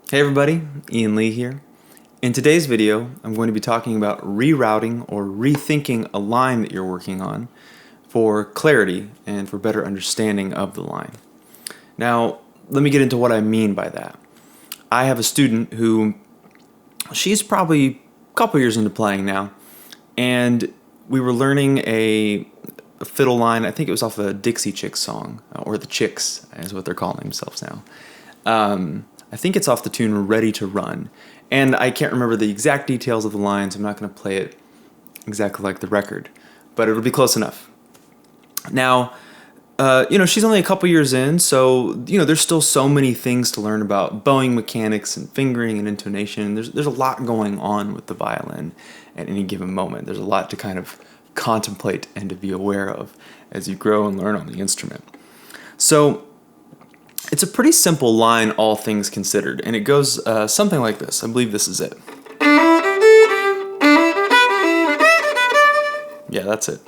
Hey everybody, Ian Lee here. In today's video, I'm going to be talking about rerouting or rethinking a line that you're working on for clarity and for better understanding of the line. Now, let me get into what I mean by that. I have a student who, she's probably a couple years into playing now, and we were learning a fiddle line. I think it was off a Dixie Chicks song, or the Chicks is what they're calling themselves now. I think it's off the tune Ready to Run. And I can't remember the exact details of the lines. I'm not going to play it exactly like the record, but it'll be close enough. Now, she's only a couple years in, so, there's still so many things to learn about bowing mechanics and fingering and intonation. There's a lot going on with the violin at any given moment. There's a lot to kind of contemplate and to be aware of as you grow and learn on the instrument. So, it's a pretty simple line, all things considered, and it goes something like this. I believe this is it. Yeah, that's it.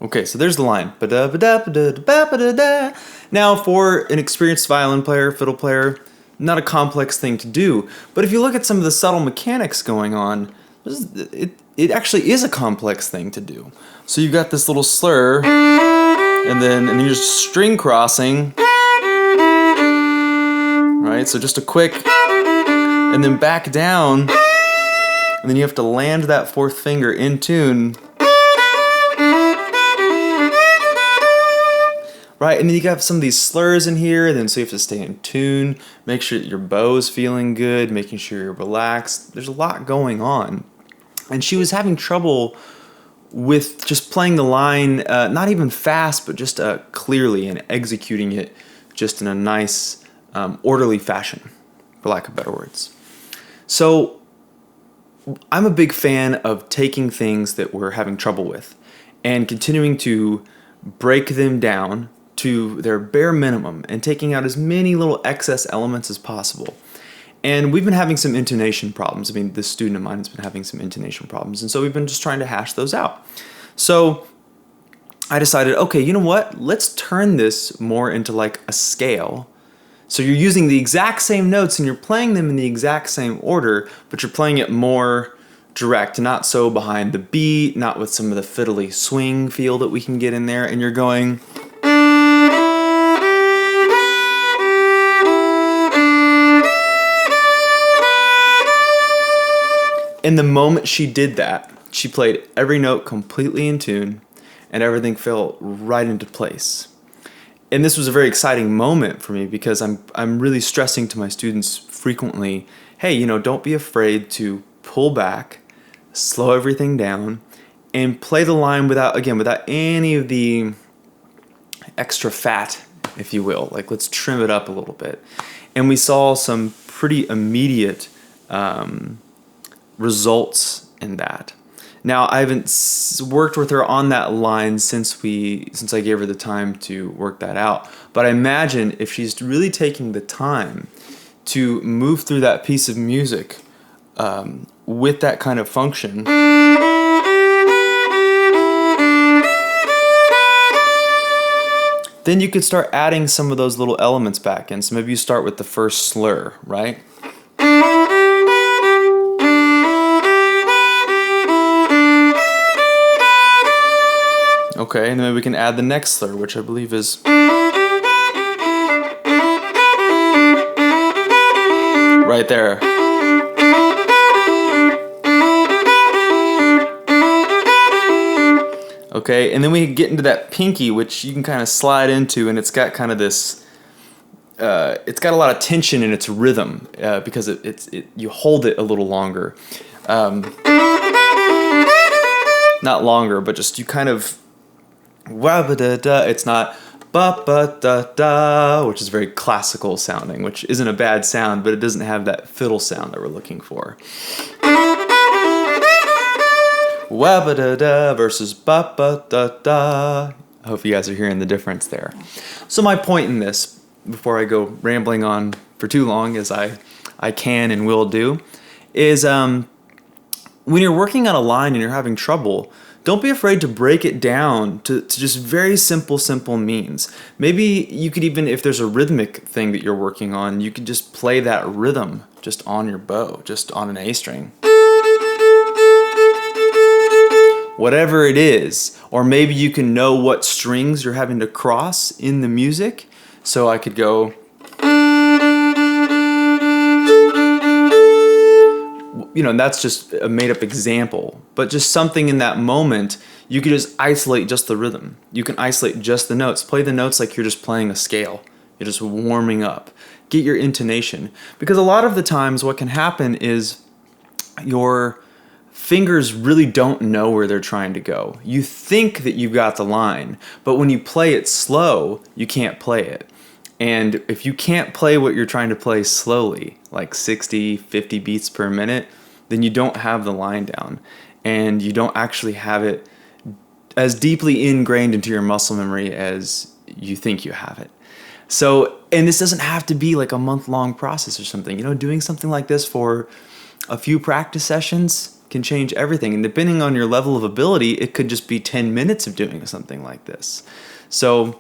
Okay, so there's the line. Now, for an experienced violin player, fiddle player, not a complex thing to do, but if you look at some of the subtle mechanics going on, it actually is a complex thing to do. So you've got this little slur, and then you're just string crossing, right? So just a quick, and then back down, and then you have to land that fourth finger in tune, right? And then you got some of these slurs in here, and then so you have to stay in tune, make sure that your bow's feeling good, making sure you're relaxed. There's a lot going on. And she was having trouble with just playing the line, not even fast, but just clearly, and executing it just in a nice, orderly fashion, for lack of better words. So I'm a big fan of taking things that we're having trouble with and continuing to break them down to their bare minimum and taking out as many little excess elements as possible. And we've been having some intonation problems. I mean, this student of mine has been having some intonation problems. And so we've been just trying to hash those out. So I decided, okay, you know what? Let's turn this more into like a scale. So you're using the exact same notes and you're playing them in the exact same order, but you're playing it more direct, not so behind the beat, not with some of the fiddly swing feel that we can get in there. And you're going... And the moment she did that, she played every note completely in tune, and everything fell right into place. And this was a very exciting moment for me because I'm really stressing to my students frequently, hey, don't be afraid to pull back, slow everything down, and play the line without any of the extra fat, if you will. Like, let's trim it up a little bit. And we saw some pretty immediate results in that. Now, I haven't worked with her on that line since I gave her the time to work that out. But I imagine if she's really taking the time to move through that piece of music with that kind of function, then you could start adding some of those little elements back in. So maybe you start with the first slur, right? Okay, and then we can add the next slur, which I believe is right there. Okay, and then we get into that pinky, which you can kind of slide into, and it's got kind of this, it's got a lot of tension in its rhythm because you hold it a little longer. Not longer, but just you kind of, wah-ba-da-da. It's not ba-ba-da-da, which is very classical sounding, which isn't a bad sound, but it doesn't have that fiddle sound that we're looking for. Wah-ba-da-da versus ba-ba-da-da. I hope you guys are hearing the difference there. So my point in this, before I go rambling on for too long, as I can and will do, is when you're working on a line and you're having trouble, don't be afraid to break it down to just very simple means. Maybe you could even, if there's a rhythmic thing that you're working on, you could just play that rhythm just on your bow, just on an A string. Whatever it is. Or maybe you can know what strings you're having to cross in the music. So I could go, and that's just a made up example, but just something in that moment, you could just isolate just the rhythm. You can isolate just the notes. Play the notes like you're just playing a scale. You're just warming up. Get your intonation. Because a lot of the times what can happen is your fingers really don't know where they're trying to go. You think that you've got the line, but when you play it slow, you can't play it. And if you can't play what you're trying to play slowly, like 60, 50 beats per minute, then you don't have the line down. And you don't actually have it as deeply ingrained into your muscle memory as you think you have it. So, and this doesn't have to be like a month-long process or something. Doing something like this for a few practice sessions can change everything. And depending on your level of ability, it could just be 10 minutes of doing something like this. So,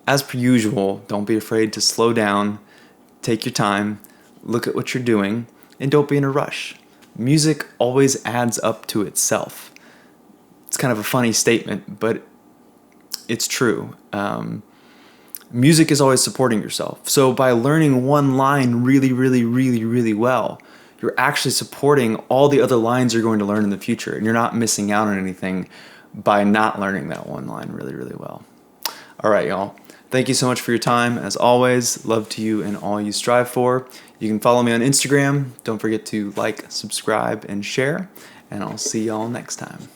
as per usual, don't be afraid to slow down, take your time, look at what you're doing, and don't be in a rush. Music always adds up to itself. It's kind of a funny statement, but it's true. Music is always supporting yourself. So by learning one line really well, you're actually supporting all the other lines you're going to learn in the future, and you're not missing out on anything by not learning that one line really well. All right, y'all. Thank you so much for your time. As always, love to you and all you strive for. You can follow me on Instagram. Don't forget to like, subscribe, and share. And I'll see y'all next time.